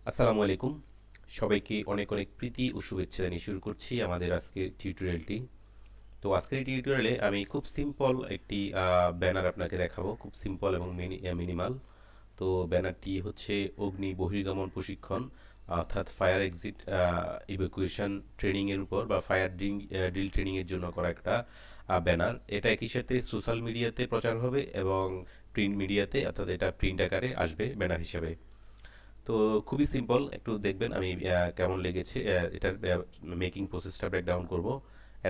আসসালামু আলাইকুম। সবাইকে অনেক অনেক প্রীতি ও শুভেচ্ছা জানিয়ে শুরু করছি আমাদের আজকের টিউটোরিয়ালটি। তো আজকের টিউটোরিয়ালে আমি খুব সিম্পল একটি ব্যানার আপনাকে দেখাবো, খুব সিম্পল এবং মিনিমাল। তো ব্যানারটি হচ্ছে অগ্নি বহির্গমন প্রশিক্ষণ, অর্থাৎ ফায়ার এক্সিট ইভ্যাকুয়েশন ট্রেনিংয়ের উপর বা ফায়ার ড্রিল ট্রেনিংয়ের জন্য করা একটা ব্যানার। এটা একই সাথে সোশ্যাল মিডিয়াতে প্রচার হবে এবং প্রিন্ট মিডিয়াতে, অর্থাৎ এটা প্রিন্ট আকারে আসবে ব্যানার হিসেবে। তো খুবই সিম্পল, একটু দেখবেন আমি কেমন লেগেছে এটার মেকিং প্রসেসটা ব্রেকডাউন করব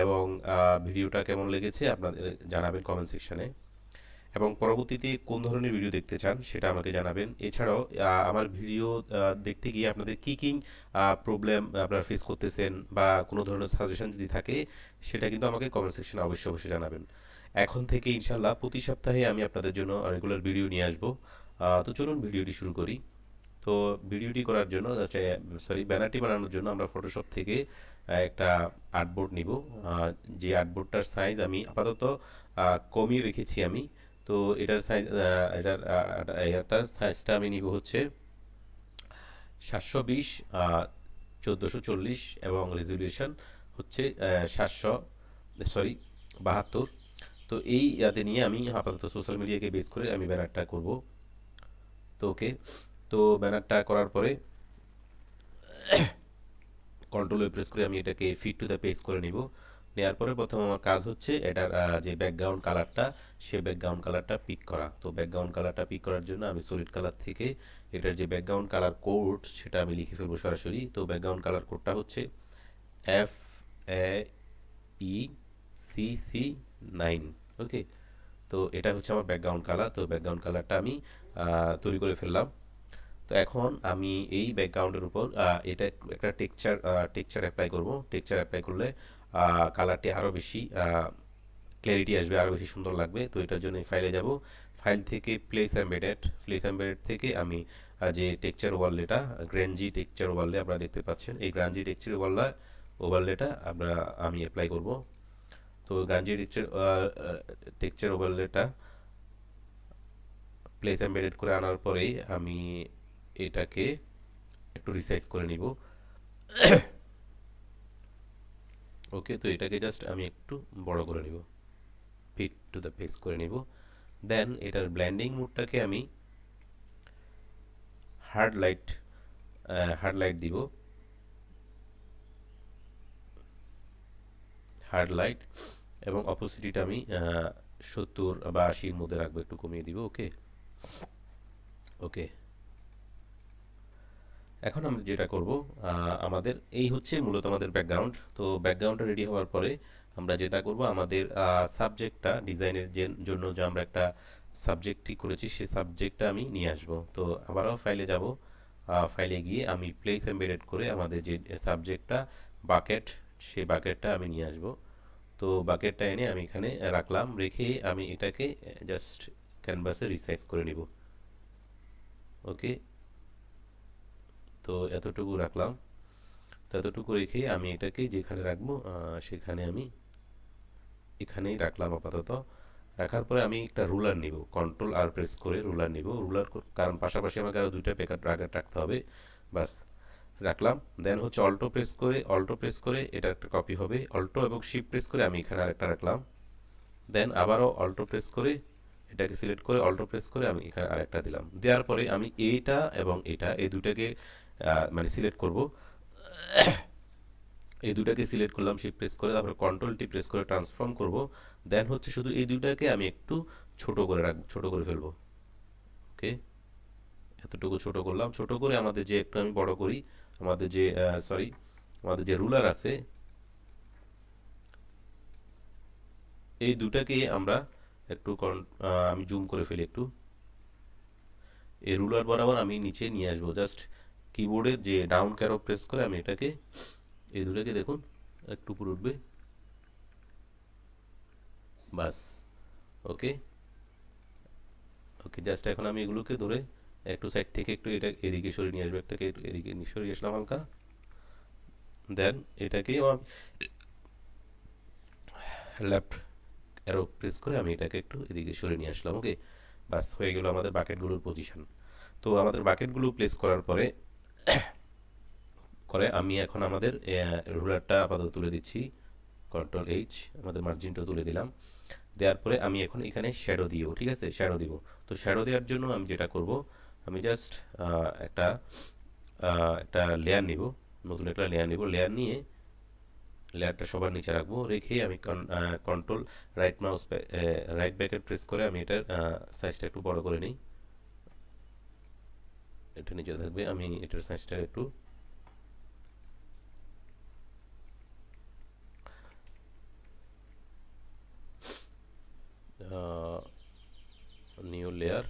এবং ভিডিওটা কেমন লেগেছে আপনাদের জানাবেন কমেন্ট সেকশনে, এবং পরবর্তীতে কোন ধরনের ভিডিও দেখতে চান সেটা আমাকে জানাবেন। এছাড়াও আমার ভিডিও দেখতে গিয়ে আপনাদের কী কী প্রবলেম আপনারা ফেস করতেছেন বা কোনো ধরনের সাজেশন যদি থাকে সেটা কিন্তু আমাকে কমেন্ট সেকশনে অবশ্যই অবশ্যই জানাবেন। এখন থেকে ইনশাল্লাহ প্রতি সপ্তাহে আমি আপনাদের জন্য রেগুলার ভিডিও নিয়ে আসবো। তো চলুন ভিডিওটি শুরু করি। তো ভিডিওটি করার জন্য ব্যানারটি বানানোর জন্য আমরা ফটোশপ থেকে একটা আর্টবোর্ড নিব। যে আর্টবোর্ডটার সাইজ আমি আপাতত কমিয়ে রেখেছি আমি। তো এটার সাইজ এটার সাইজটা আমি নিব হচ্ছে 720 1440 এবং রেজলিউশন হচ্ছে 700 সরি 72। তো এই ইয়াতে নিয়ে আমি আপাতত সোশ্যাল মিডিয়াকে বেস করে আমি ব্যানারটা করব। তো ওকে, তো ব্যানারটা করার পরে কন্ট্রোল প্রেস করে আমি এটাকে ফিট টু দ্য পেজ করে নিব। নেওয়ার পরে প্রথম আমার কাজ হচ্ছে এটার যে ব্যাকগ্রাউন্ড কালারটা, সে ব্যাকগ্রাউন্ড কালারটা পিক করা। তো ব্যাকগ্রাউন্ড কালারটা পিক করার জন্য আমি সলিড কালার থেকে এটার যে ব্যাকগ্রাউন্ড কালার কোড সেটা আমি লিখে ফেলবো সরাসরি। তো ব্যাকগ্রাউন্ড কালার কোডটা হচ্ছে FAECC9। ওকে, তো এটা হচ্ছে আমার ব্যাকগ্রাউন্ড কালার। তো ব্যাকগ্রাউন্ড কালারটা আমি তৈরি করে ফেললাম। তো এখন আমি এই ব্যাকগ্রাউন্ডের উপর এটা একটা টেক্সচার অ্যাপ্লাই করব। টেক্সচার অ্যাপ্লাই করলে কালারটি আরও বেশি ক্ল্যারিটি আসবে, আরও বেশি সুন্দর লাগবে। তো এটার জন্য ফাইলে যাব, ফাইল থেকে প্লেস এমবেডেড থেকে আমি যে টেক্সচার ওভারলেটা, গ্র্যানজি টেক্সচার ওভারলে আপনারা দেখতে পাচ্ছেন, এই গ্র্যানজি টেক্সচার ওভারলেটা আমি অ্যাপ্লাই করব। তো গ্র্যানজি টেক্সচার ওভারলেটা প্লেস এমবেডেড করে আনার পরেই আমি এটাকে একটু রিসাইজ করে নিব। ওকে, তো এটাকে জাস্ট আমি একটু বড় করে নিব, ফিট টু দ্য পেজ করে নিব। দেন এটার ব্ল্যান্ডিং মুডটাকে আমি হার্ড লাইট দিব, হার্ড লাইট, এবং অপোসিটিটা আমি 70 বা 80-র মধ্যে রাখবো, একটু কমিয়ে দিব। ওকে ওকে, এখন আমরা যেটা করব, আমাদের এই হচ্ছে মূলত আমাদের ব্যাকগ্রাউন্ড। তো ব্যাকগ্রাউন্ডটা রেডি হওয়ার পরে আমরা যেটা করব, আমাদের সাবজেক্টটা ডিজাইনের জন্য যে আমরা একটা সাবজেক্ট ঠিক করেছি সেই সাবজেক্টটা আমি নিয়ে আসব। তো আবারও ফাইলে যাব, ফাইলে গিয়ে আমি প্লেস এমবেডেড করে আমাদের যে সাবজেক্টটা বাকেট, সেই বাকেটটা আমি নিয়ে আসব। তো বাকেটটা এনে আমি এখানে রাখলাম, রেখে আমি এটাকে জাস্ট ক্যানভাসে রিসাইজ করে নিব। ওকে, তো এতটুকু রাখলাম। তো এতটুকু রেখে আমি এটাকে যেখানে রাখবো সেখানে আমি এখানেই রাখলাম আপাতত। রাখার পরে আমি একটা রুলার নিব, কন্ট্রোল আর প্রেস করে রুলার নিব। কারণ পাশাপাশি আমাকে আরও দুইটা প্যাকেট রাখতে হবে। বাস, রাখলাম। দেন হচ্ছে অল্টো প্রেস করে এটা একটা কপি হবে, অল্টো এবং শিফট প্রেস করে আমি এখানে আরেকটা রাখলাম। দেন আবারও অল্টো প্রেস করে এটাকে সিলেক্ট করে অল্টো প্রেস করে আমি এখানে আরেকটা দিলাম। দেওয়ার পরে আমি এইটা এবং এটা এই দুটাকে মানে সিলেক্ট করব। এই দুটাকে সিলেক্ট করলাম শিফট প্রেস করে, তারপরে কন্ট্রোল টি প্রেস করে ট্রান্সফর্ম করব। দেন হচ্ছে শুধু এই দুটাকে আমি একটু ছোট করে রাখবো, ছোট করে ফেলবো। ওকে, এতটুকু ছোট করলাম। ছোট করে আমাদের যে একটু আমি বড় করি, আমাদের যে সরি আমাদের যে রুলার আছে, এই দুটাকে আমরা একটু আমি জুম করে ফেলি একটু। এই রুলার বরাবর আমি নিচে নিয়ে আসবো, জাস্ট কিবোর্ডের যে ডাউন ক্যারো প্রেস করে আমি এটাকে, এই দুটাকে দেখুন একটু উপরে উঠবে। বাস, ওকে ওকে, জাস্ট এখন আমি এগুলোকে ধরে একটু সাইড থেকে একটু এটা এদিকে সরিয়ে নিয়ে আসবো, একটাকে এদিকে সরিয়ে আসলাম হালকা। দেন এটাকেও আমি লেফট অ্যারো প্রেস করে আমি এটাকে একটু এদিকে সরিয়ে নিয়ে আসলাম। ওকে, বাস হয়ে গেল আমাদের বাকেটগুলোর পজিশন। তো আমাদের বাকেটগুলো প্লেস করার পরে করে আমি এখন আমাদের রুলারটা আপাতত তুলে দিচ্ছি, কন্ট্রোল এইচ, আমাদের মার্জিনটা তুলে দিলাম। দেওয়ার পরে আমি এখন এখানে শ্যাডো দিব, ঠিক আছে, শ্যাডো দিব। তো শ্যাডো দেওয়ার জন্য আমি যেটা করব, আমি জাস্ট একটা একটা লেয়ার নিব, নতুন একটা লেয়ার নিব। লেয়ার নিয়ে লেয়ারটা সবার নিচে রাখবো, রেখে আমি কন্ট্রোল রাইট ব্যাকেট প্রেস করে আমি এটার সাইজটা একটু বড় করে নিই। এটা নিচে থাকবে, আমি এটার সাইজটা একটু new layer,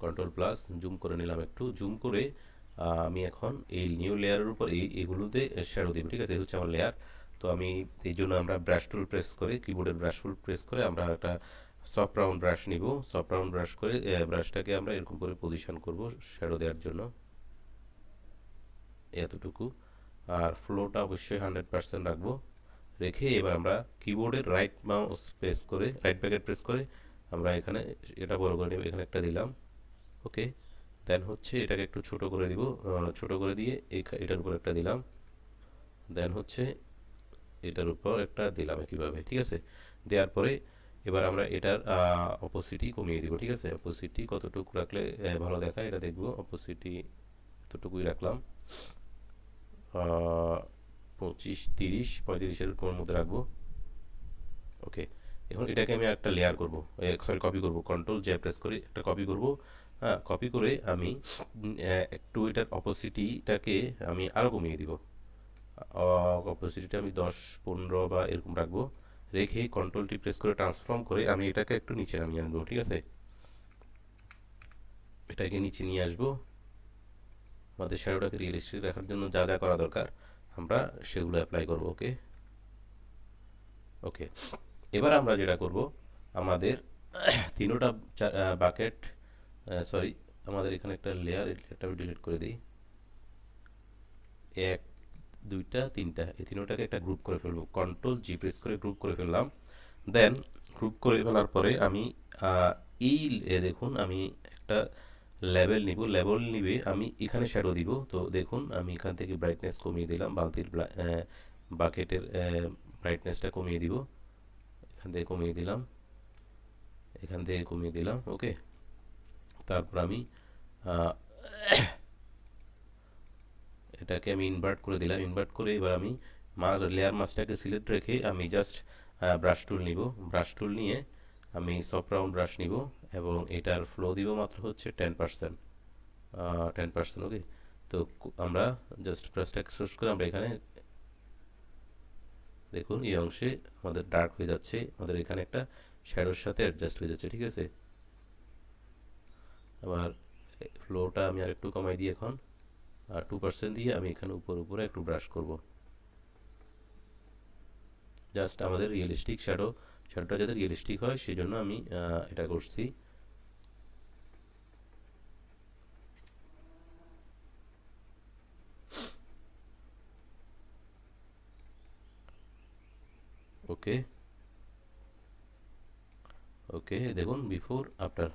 control plus, zoom করে নিলাম, একটু জুম করে আমি এখন এই নিউ লেয়ারের উপর এগুলোতে শ্যাডো দিব, ঠিক আছে, এই হচ্ছে আমার লেয়ার। তো আমি এই জন্য আমরা ব্রাশ টুল প্রেস করে, কিবোর্ডের ব্রাশ টুল প্রেস করে আমরা একটা সফট রাউন্ড ব্রাশ নিব। সফট রাউন্ড ব্রাশ করে ব্রাশটাকে আমরা এরকম করে পজিশন করব শ্যাডো দেওয়ার জন্য, এতটুকু। আর ফ্লোটা অবশ্যই 100% রাখবো। রেখে এবার আমরা কিবোর্ডের রাইট মাউস প্রেস করে, রাইট ব্যাকেট প্রেস করে আমরা এখানে এটা বড় করে নেব, এখানে একটা দিলাম, ওকে। দেন হচ্ছে এটাকে একটু ছোট করে দিব, ছোট করে দিয়ে এটার উপর একটা দিলাম, দেন হচ্ছে এটার উপর একটা দিলাম একইভাবে, ঠিক আছে। দেওয়ার পরে এবার আমরা এটার অপোসিটি কমিয়ে দিব, ঠিক আছে। অপোসিটি কতটুকু রাখলে ভালো দেখায় এটা দেখব। অপোসিটি এতটুকুই রাখলাম, 25, 30, 35-এর মধ্যে রাখবো, ওকে। এখন এটাকে আমি একটা লেয়ার করব, সরি কপি করব, কন্ট্রোল জে প্রেস করে একটা কপি করব। হ্যাঁ, কপি করে আমি একটু এটার অপোসিটিটাকে আমি আরও কমিয়ে দিব। অপোসিটিটা আমি 10, 15 বা এরকম রাখবো। রেখে কন্ট্রোলটি প্রেস করে ট্রান্সফর্ম করে আমি এটাকে একটু নিচে নামিয়ে আনবো, ঠিক আছে। এটাকে নিচে নিয়ে আসবো। আমাদের শ্যাডোটাকে রিয়েলিস্টিক রাখার জন্য যা যা করা দরকার আমরা সেগুলো অ্যাপ্লাই করব, ওকে। ওকে, এবার আমরা যেটা করব, আমাদের তিনোটা বাকেট, সরি, আমাদের এখানে একটা লেয়ার, এটা আমি ডিলিট করে দিই। 1, 2, 3, এই তিনোটাকে একটা গ্রুপ করে ফেলবো, কন্ট্রোল জি প্রেস করে গ্রুপ করে ফেললাম। দেন গ্রুপ করে ফেলার পরে আমি এই দেখুন আমি একটা লেভেল নিব, লেভেল নিবে আমি এখানে শ্যাডো দিব। তো দেখুন আমি এখান থেকে ব্রাইটনেস কমিয়ে দিলাম, বাকেটের ব্রাইটনেসটা কমিয়ে দিব, এখান থেকে কমিয়ে দিলাম, এখান থেকে কমিয়ে দিলাম, ওকে। তারপর আমি এটাকে আমি ইনভার্ট করে দিলাম, ইনভার্ট করে এবার আমি লেয়ার মাস্কটাকে সিলেক্ট রেখে আমি জাস্ট ব্রাশ টুল নিব। ব্রাশ টুল নিয়ে আমি সফট রাউন্ড ব্রাশ নিব এবং এটার ফ্লো দিব মাত্র হচ্ছে 10%, 10%, ওকে। তো আমরা জাস্ট ব্রাশটাকে সোর্স করে আমরা এখানে দেখুন এই অংশে আমাদের ডার্ক হয়ে যাচ্ছে, আমাদের এখানে একটা শ্যাডোর সাথে অ্যাডজাস্ট হয়ে যাচ্ছে, ঠিক আছে। আবার ফ্লোটা আমি আর একটু কমাই দিই এখন, আর 2% দিয়ে আমি এখানে উপরে একটু ব্রাশ করব, জাস্ট আমাদের রিয়েলিস্টিক শ্যাডোটা যাতে রিয়েলিস্টিক হয় সেই জন্য আমি এটা করছি। ওকে, ওকে, দেখুন বিফোর আফটার,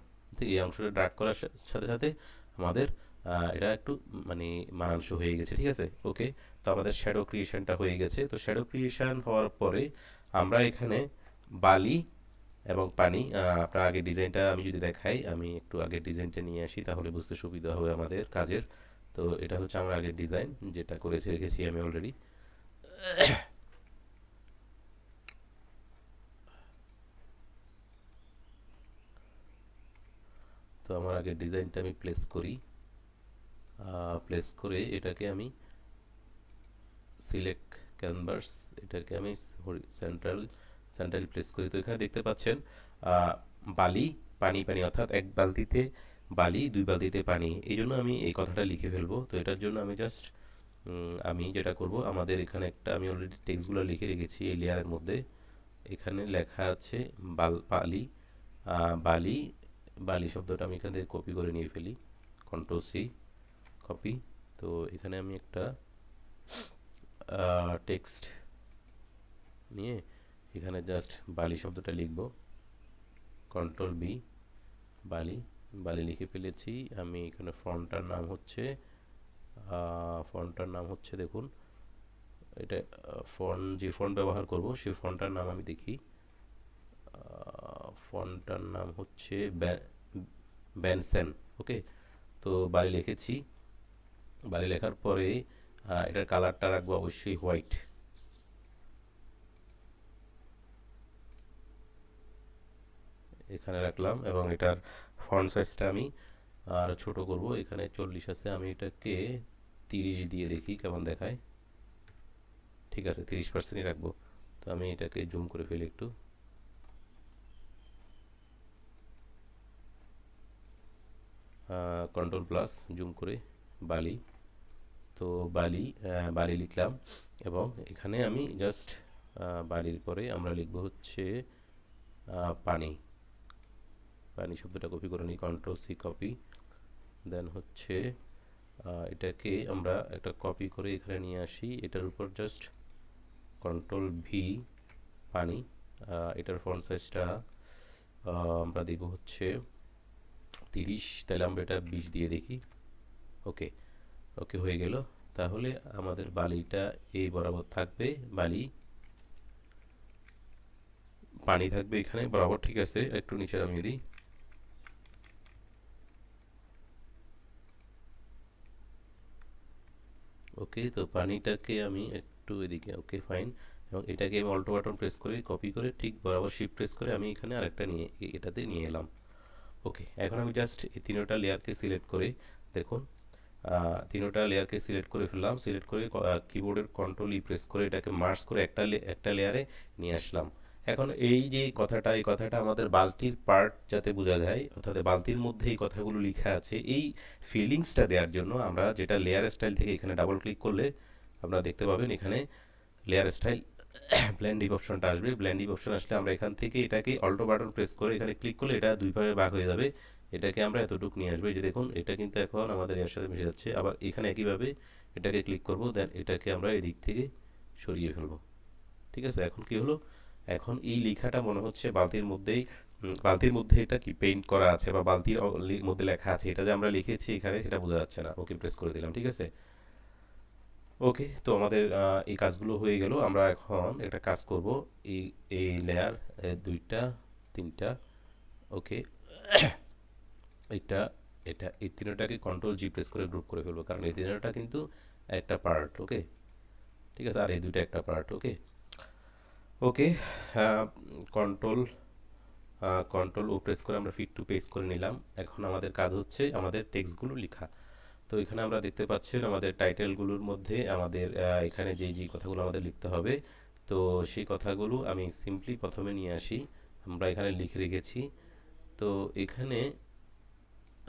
এই অংশটা ডার্ক করার সাথে সাথে আমাদের এটা একটু মানে মানানসই হয়ে গেছে, ঠিক আছে, ওকে। তো আমাদের শ্যাডো ক্রিয়েশনটা হয়ে গেছে। তো শ্যাডো ক্রিয়েশন হওয়ার পরে আমরা এখানে বালি এবং পানি, আপনার আগের ডিজাইনটা আমি যদি দেখাই, আমি একটু আগের ডিজাইনটা নিয়ে আসি তাহলে বুঝতে সুবিধা হবে আমাদের কাজের। তো এটা হচ্ছে আমার আগের ডিজাইন, যেটা করেছে রেখেছি আমি অলরেডি। তো আমার আগের ডিজাইনটা আমি প্লেস করি, প্লেস করে এটাকে আমি সিলেক্ট ক্যানভাস, এটাকে আমি সেন্ট্রাল প্লেস করি। তো এখানে দেখতে পাচ্ছেন বালি, পানি পানি, অর্থাৎ এক বালতিতে বালি 2 বালতিতে পানি, এই জন্য আমি এই কথাটা লিখে ফেলবো। তো এটার জন্য আমি জাস্ট আমি যেটা করব, আমাদের এখানে একটা আমি অলরেডি টেক্সটগুলো লিখে রেখেছি এই লেয়ারের মধ্যে। এখানে লেখা আছে বালি, বালি, বালি শব্দটা আমি এখান থেকে কপি করে নিয়ে ফেলি, কন্ট্রোল সি, কপি। তো এখানে আমি একটা টেক্সট নিয়ে এখানে জাস্ট বালি শব্দটা লিখব, কন্ট্রোল বি, বালি, বালি লিখে ফেলেছি। আমি এখানে ফন্টটার নাম হচ্ছে ফন্টটার নাম হচ্ছে দেখুন, এটা ফন্ট, যে ফন্ট ব্যবহার করব সেই ফন্টটার নাম আমি দেখি। ফন্টটার নাম হচ্ছে ব্যানসেন। ওকে, তো বালি লিখেছি। বালি লেখার পরে এটার কালারটা রাখবো অবশ্যই হোয়াইট। এখানে রাখলাম এবং এটার ফন্ট সাইজটা আমি আর ছোট করব। এখানে 40 আছে, আমি এটাকে 30 দিয়ে দেখি কেমন দেখায়। ঠিক আছে, 30%ই রাখবো। তো আমি এটাকে জুম করে ফেলি একটু। কন্ট্রোল প্লাস জুম করে বালি। তো বালি, বালি লিখলাম এবং এখানে আমি জাস্ট বালির পরে আমরা লিখব হচ্ছে পানি। পানি শব্দটা কপি করে নিই, কন্ট্রোল সি কপি। দেন হচ্ছে এটাকে আমরা একটা কপি করে এখানে নিয়ে আসি, এটার উপর জাস্ট কন্ট্রোল ভি পানি। এটার ফন্ট সাইজটা আমরা দিব হচ্ছে 30, তাহলে আমরা এটা 20 দিয়ে দেখি। ওকে, ওকে হয়ে গেল। তাহলে আমাদের বালিটা এই বরাবর থাকবে, বালি পানি থাকবে এখানে বরাবর। ঠিক আছে, একটু নিচে নামিয়ে দিই। ওকে, তো পানিটাকে আমি একটু এদিকে, ওকে ফাইন। এবং এটাকে আমি অল্টো বাটন প্রেস করে কপি করে ঠিক বরাবর শিফট প্রেস করে আমি এখানে আরেকটা নিয়ে এটাতে নিয়ে এলাম। ওকে, এখন আমি জাস্ট এই তিনটা লেয়ারকে সিলেক্ট করে দেখুন, তিনটা লেয়ারকে সিলেক্ট করে ফেললাম। সিলেক্ট করে কিবোর্ডের কন্ট্রোল ই প্রেস করে এটাকে মার্জ করে একটা লেয়ারে নিয়ে আসলাম। এখন এই যে কথাটা, এই কথাটা আমাদের বালতির পার্ট যাতে বোঝা যায়, অর্থাৎ বালতির মধ্যে এই কথাগুলো লেখা আছে, এই ফিলিংসটা দেওয়ার জন্য আমরা যেটা লেয়ার স্টাইল থেকে এখানে ডাবল ক্লিক করলে আমরা দেখতে পাবেন এখানে লেয়ার স্টাইল ব্লেন্ড ডিপ অপশনটা আসবে। ব্লেন্ড ডিপ অপশন আসলে আমরা এখান থেকে এটাকে অল্টো বাটন প্রেস করে এখানে ক্লিক করলে এটা দুই ভাগে ভাগ হয়ে যাবে। এটাকে আমরা এতটুকু নিয়ে আসবো, এই যে দেখুন এটা কিন্তু এখন আমাদের এর সাথে মিশে যাচ্ছে। আবার এখানে একইভাবে এটাকে ক্লিক করব, দেন এটাকে আমরা এদিক থেকে সরিয়ে ফেলবো। ঠিক আছে, এখন কি হলো, এখন এই লেখাটা মনে হচ্ছে বালতির মধ্যেই, বালতির মধ্যে এটা কি পেইন্ট করা আছে বা বালতির মধ্যে লেখা আছে, এটা যে আমরা লিখেছি এখানে সেটা বোঝা যাচ্ছে না। ওকে প্রেস করে দিলাম। ঠিক আছে, ওকে, তো আমাদের এই কাজগুলো হয়ে গেল। আমরা এখন একটা কাজ করব, এই এই লেয়ার দুইটা তিনটা, ওকে, এটা এটা এই তিনটাকে কন্ট্রোল জি প্রেস করে গ্রুপ করে ফেলবো, কারণ এই তিনটা কিন্তু একটা পার্ট। ওকে, ঠিক আছে, আর এই দুইটা একটা পার্ট। ওকে, ওকে, কন্ট্রোল কন্ট্রোল ও প্রেস করে আমরা ফিট টু পেজ করে নিলাম। এখন আমাদের কাজ হচ্ছে আমাদের টেক্সটগুলো লেখা। তো এখানে আমরা দেখতে পাচ্ছেন আমাদের টাইটেলগুলোর মধ্যে আমাদের এখানে যেই যেই কথাগুলো আমাদের লিখতে হবে, তো সেই কথাগুলো আমি সিম্পলি প্রথমে নিয়ে আসি। আমরা এখানে লিখে রেখেছি। তো এখানে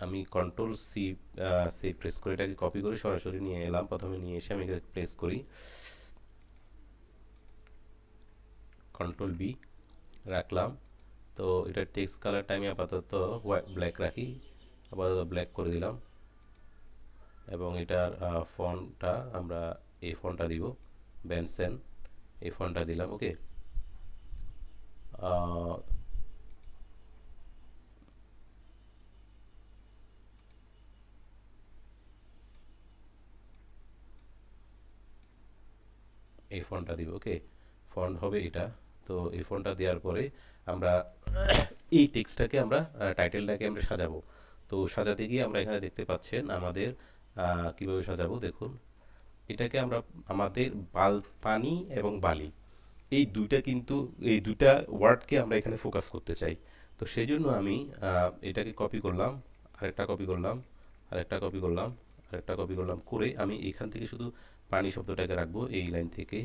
আমি কন্ট্রোল সি সি প্রেস করে এটাকে কপি করে সরাসরি নিয়ে এলাম। প্রথমে নিয়ে এসে আমি এখানে প্রেস করি, কন্ট্রোল বি রাখলাম। তো এটার টেক্সট কালারটা আমি আপাতত ব্ল্যাক রাখি, আপাতত ব্ল্যাক করে দিলাম। এবং এটার ফন্টটা আমরা এই ফন্টটা দিব, ব্যানসেন, এই ফন্টটা দিলাম। ওকে, এই ফন্টটা দিব। ওকে, ফন্ট হবে এটা। তো এই ফন্টটা দেওয়ার পরে আমরা এই টেক্সটটাকে আমরা টাইটেলটাকে আমরা সাজাবো। তো সাজাতে গিয়ে আমরা এখানে দেখতে পাচ্ছেন আমাদের কিভাবে সাজাবো দেখুন। এটাকে আমরা আমাদের পানি এবং বালি, এই দুইটা কিন্তু, এই দুইটা ওয়ার্ডকে আমরা এখানে ফোকাস করতে চাই। তো সেই জন্য আমি এটাকে কপি করলাম, আরেকটা কপি করলাম, আরেকটা কপি করলাম, আরেকটা কপি করলাম করে আমি এখান থেকে শুধু পানি শব্দটাকে রাখবো, এই লাইন থেকে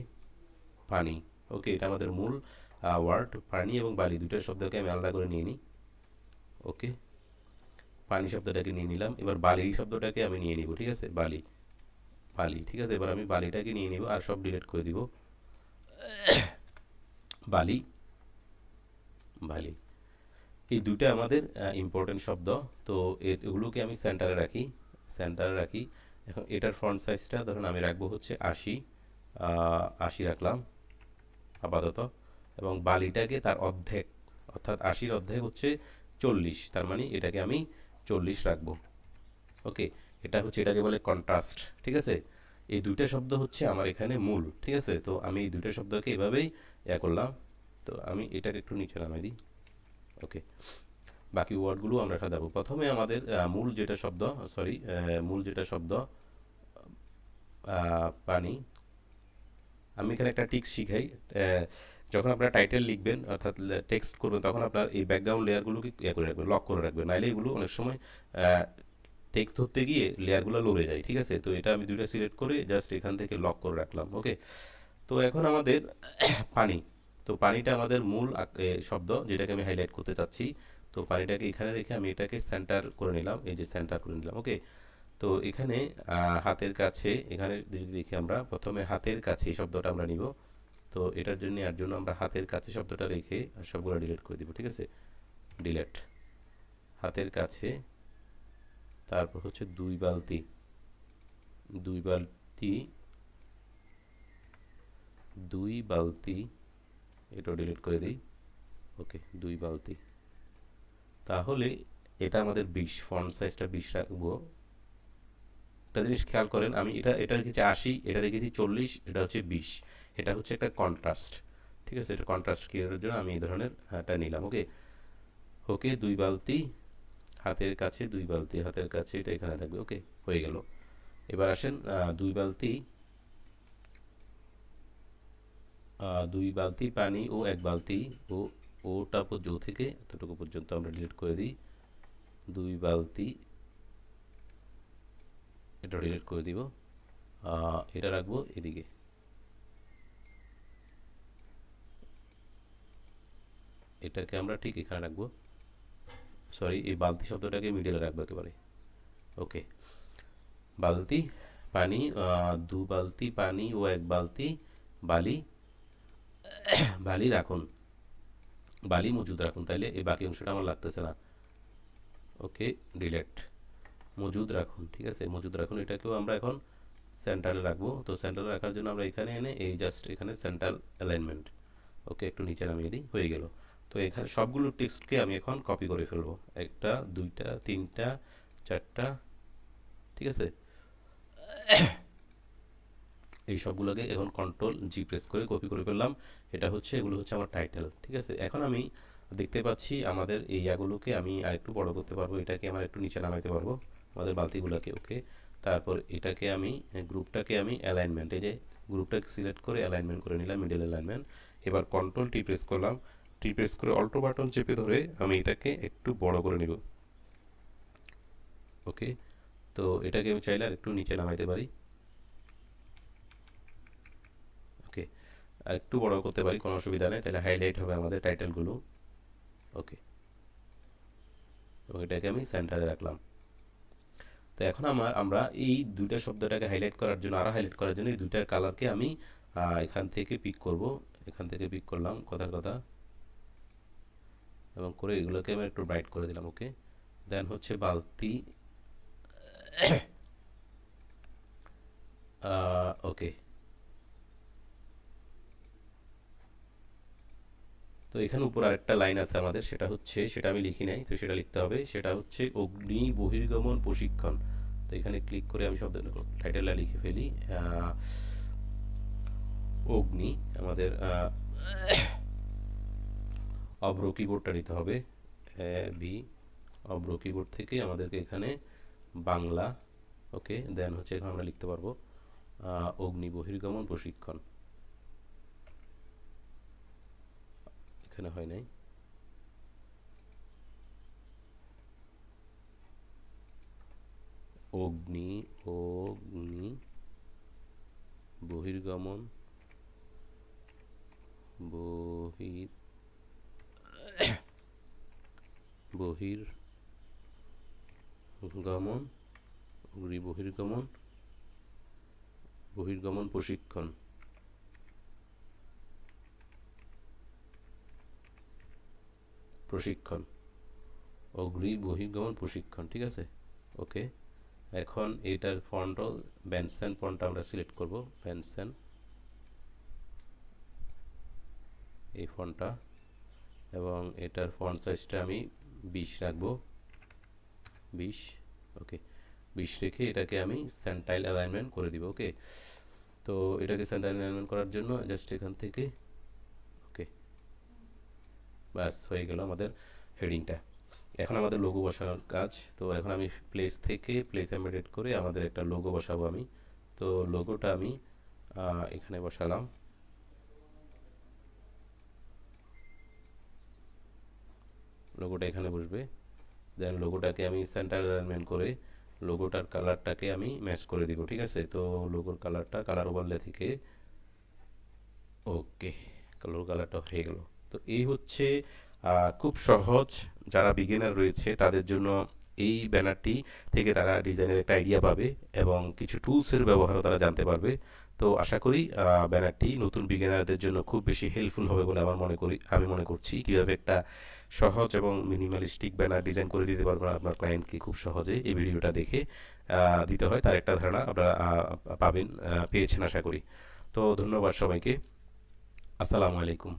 পানি। ওকে, এটা আমাদের মূল ওয়ার্ড। পানি এবং বালি দুইটা শব্দকে আমি আলাদা করে নিয়ে নিই। ওকে, পানি শব্দটাকে নিয়ে নিলাম, এবার বালি শব্দটাকে আমি নিয়ে নিব। ঠিক আছে, বালি, বালি। ঠিক আছে, এবার আমি বালিটাকে নিয়ে নিব আর সব ডিলিট করে দিব। বালি, বালি, এই দুইটা আমাদের ইম্পর্টেন্ট শব্দ। তো এগুলোকে আমি সেন্টারে রাখি, সেন্টারে রাখি। এখন এটার ফন্ট সাইজটা ধরুন আমি রাখবো হচ্ছে 80, 80 রাখলাম আপাতত। এবং বালিটাকে তার অর্ধেক, অর্থাৎ 80-র অর্ধেক হচ্ছে 40, তার মানে এটাকে আমি 40 রাখবো। ওকে, এটা হচ্ছে, এটাকে বলে কন্ট্রাস্ট, ঠিক আছে। এই দুইটা শব্দ হচ্ছে আমার এখানে মূল, ঠিক আছে। তো আমি এই দুইটা শব্দকে এভাবেই করলাম। তো আমি এটাকে একটু নিচে নামাই দিই। ওকে, বাকি ওয়ার্ডগুলো আমরা সাজাবো। প্রথমে আমাদের মূল যেটা শব্দ, সরি, মূল যেটা শব্দ পানি। আমি এখানে একটা টিক্স শিখাই। যখন আপনারা টাইটেল লিখবেন অর্থাৎ টেক্সট করবেন, তখন আপনার এই ব্যাকগ্রাউন্ড লেয়ারগুলোকে করে রাখবেন, লক করে রাখবেন, নাইলে এগুলো অনেক সময় টেক্সট ধরতে গিয়ে লেয়ারগুলো লড়ে যায়, ঠিক আছে। তো এটা আমি দুইটা সিলেক্ট করে জাস্ট এখান থেকে লক করে রাখলাম। ওকে, তো এখন আমাদের পানি। তো পানিটা আমাদের মূল শব্দ, যেটাকে আমি হাইলাইট করতে চাচ্ছি। তো পানিটাকে এখানে রেখে আমি এটাকে সেন্টার করে নিলাম, এই যে সেন্টার করে নিলাম। ওকে, তো এখানে হাতের কাছে, এখানে যদি দেখি আমরা প্রথমে হাতের কাছে এই শব্দটা আমরা নিব। তো এটার জন্য এর জন্য আমরা হাতের কাছে শব্দটা রেখে সবগুলো ডিলিট করে দিব, ঠিক আছে। ডিলিট, হাতের কাছে, তারপর হচ্ছে দুই বালতি, দুই বালতি, দুই বালতি, এটাও ডিলিট করে দিই। ওকে, দুই বালতি। তাহলে এটা আমাদের 20, ফন্ট সাইজটা 20 রাখবো। একটা জিনিস খেয়াল করেন, আমি এটা রেখেছি 80, এটা রেখেছি 40, এটা হচ্ছে 20। এটা হচ্ছে একটা কন্ট্রাস্ট, ঠিক আছে। এটা কন্ট্রাস্ট ক্রিয়েটের জন্য আমি এই ধরনের এটা নিলাম। ওকে, ওকে, দুই বালতি, হাতের কাছে দুই বালতি, হাতের কাছে এটা এখানে থাকবে। ওকে, হয়ে গেল। এবার আসেন দুই বালতি, দুই বালতি পানি ও এক বালতি, ও ওটা যৌ থেকে এতটুকু পর্যন্ত আমরা ডিলিট করে দিই। দুই বালতি, এটা ডিলিট করে দিব। এটা রাখবো এদিকে। এটাকে আমরা ঠিক এখানে রাখবো, সরি, এই বালতি শব্দটাকে মিডলে রাখবো একেবারে। ওকে, বালতি পানি, দু বালতি পানি ও এক বালতি বালি, বালি রাখুন, বালি মজুদ রাখুন। তাইলে এই বাকি অংশটা আমার লাগতেছে না। ওকে, ডিলেট, মজুদ রাখুন, ঠিক আছে, মজুদ রাখুন। এটাকেও আমরা এখন সেন্টারে রাখবো। তো সেন্টারে রাখার জন্য আমরা এখানে এনে এই জাস্ট এখানে সেন্টার অ্যালাইনমেন্ট, ওকে, একটু নিচে নামিয়ে দিই, হয়ে গেল। তো এখানে সবগুলো টেক্সটকে আমি এখন কপি করে ফেলবো, একটা, দুইটা, তিনটা, চারটা, ঠিক আছে। এই সবগুলোকে এখন কন্ট্রোল জি প্রেস করে কপি করে ফেললাম। এটা হচ্ছে, এগুলো হচ্ছে আমার টাইটেল, ঠিক আছে। এখন আমি দেখতে পাচ্ছি আমাদের এই ইয়াগুলোকে আমি আরেকটু বড় করতে পারবো, এটাকে আমার একটু নিচে নামাইতে পারবো, আমাদের বালতিগুলোকে। ওকে, তারপর এটাকে আমি, গ্রুপটাকে আমি অ্যালাইনমেন্ট, এই যে গ্রুপটাকে সিলেক্ট করে অ্যালাইনমেন্ট করে নিলাম, মিডল অ্যালাইনমেন্ট। এবার কন্ট্রোল টি প্রেস করলাম, টি প্রেস করে অল্টো বাটন চেপে ধরে আমি এটাকে একটু বড় করে নিব। ওকে, তো এটাকে আমি চাইলে আর একটু নিচে নামাইতে পারি। ওকে, আর একটু বড় করতে পারি, কোনো অসুবিধা নেই, তাহলে হাইলাইট হবে আমাদের টাইটেলগুলো। ওকে, এবং এটাকে আমি সেন্টারে রাখলাম। তো এখন আমরা এই দুইটা শব্দটাকে হাইলাইট করার জন্য, আরও হাইলাইট করার জন্য এই দুইটার কালারকে আমি এখান থেকে পিক করব। এখান থেকে পিক করলাম, কথার কথা, এবং করে এগুলোকে আমি একটু ব্রাইট করে দিলাম। ওকে, দেন হচ্ছে বালতি। ওকে, তো এখানে উপর আরেকটা লাইন আছে আমাদের, সেটা হচ্ছে, সেটা আমি লিখি নাই, তো সেটা লিখতে হবে। সেটা হচ্ছে অগ্নি বহির্গমন প্রশিক্ষণ। তো এখানে ক্লিক করে আমি শব্দ টাইটেলটা লিখে ফেলি। অগ্নি, আমাদের অব্র কিবোর্ডটা নিতে হবে, বি, অব্র কিবোর্ড থেকে আমাদেরকে এখানে বাংলা। ওকে, দেন হচ্ছে এখানে আমরা লিখতে পারবো অগ্নি বহির্গমন প্রশিক্ষণ। এখানে হয় নাই, অগ্নি, অগ্নি বহির্গমন, বহির্গমন, অগ্নি বহির্গমন, বহির্গমন প্রশিক্ষণ, প্রশিক্ষণ, অগ্নি বহির্গমন প্রশিক্ষণ, ঠিক আছে। ওকে, এখন এটার ফন্ট, ব্যানসেন ফন্টটা আমরা সিলেক্ট করব, ব্যানসেন, এই ফন্টটা, এবং এটার ফন্ট সাইজটা আমি 20 রাখবো, 20। ওকে, 20 রেখে এটাকে আমি সেন্টাইল অ্যালাইনমেন্ট করে দিব। ওকে, তো এটাকে সেন্টাইল অ্যালাইনমেন্ট করার জন্য জাস্ট এখান থেকে ওকে, ব্যাস হয়ে গেল আমাদের হেডিংটা। এখন আমাদের লোগো বসানোর কাজ। তো এখন আমি প্লেস থেকে প্লেস এমবেডেড করে আমাদের একটা লোগো বসাবো আমি। তো লোগোটা আমি এখানে বসালাম। লোগোটা এখানে বসবে। দেন লোগোটাকে আমি সেন্টার অ্যালাইনমেন্ট করে লোগোটার কালারটাকে আমি ম্যাচ করে দিব। ঠিক আছে, তো লোগোর কালারটা কালার ওভারলে থেকে ওকে, কালারটা হয়ে গেল। তো এই হচ্ছে খুব সহজ, যারা বিগিনার রয়েছে তাদের জন্য এই ব্যানারটি থেকে তারা ডিজাইনের একটা আইডিয়া পাবে এবং কিছু টুলসের ব্যবহারও তারা জানতে পারবে। তো আশা করি ব্যানারটি নতুন বিগিনারদের জন্য খুব বেশি হেল্পফুল হবে বলে আমি মনে করছি। কীভাবে একটা সহজ এবং মিনিমালিস্টিক ব্যানার ডিজাইন করে দিতে পারবেন আপনার ক্লায়েন্টকে খুব সহজে, এই ভিডিওটা দেখে দিতে হয় তার একটা ধারণা আপনারা পেয়েছেন আশা করি। তো ধন্যবাদ সবাইকে। আসসালামু আলাইকুম।